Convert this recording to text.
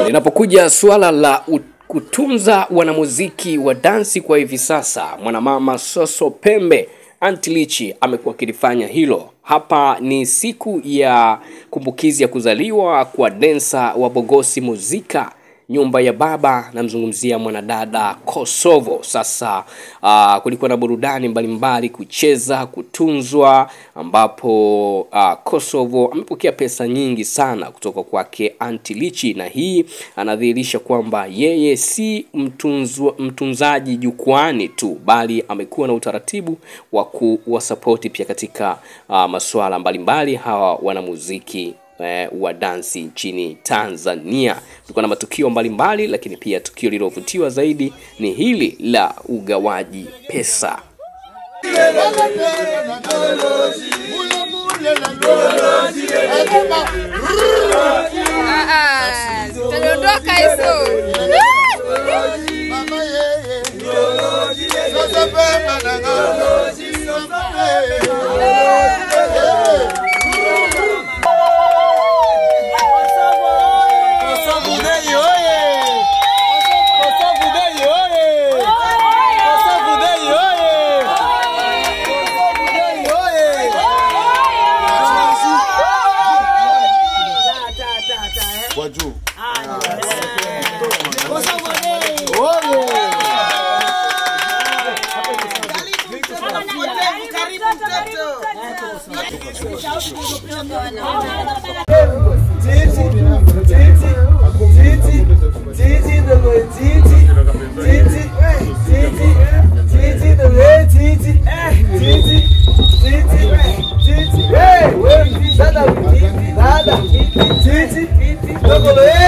Linapokuja suala la kutunza wanamuziki wa dansi kwa hivi sasa, mwanamama Soso Pembe Antilichi amekuwa akifanya hilo. Hapa ni siku ya kumbukizi ya kuzaliwa kwa dansa wa Bogosi Muzika, nyumba ya baba, namzungumzia mwanadada Kosovo. Sasa kulikuwa na burudani mbalimbali, kucheza, kutunzwa, ambapo Kosovo amepokea pesa nyingi sana kutoka kwake Antilichi, na hii anadhihirisha kwamba yeye si mtunzaji jukwani tu, bali amekuwa na utaratibu wa kuwasapoti pia katika masuala mbalimbali hawa wanamuziki wa dansi nchini Tanzania. Tulikuwa na matukio mbalimbali, lakini pia tukio lilovutiwa zaidi ni hili la ugawaji pesa. Tuliondoka hizo. Hey,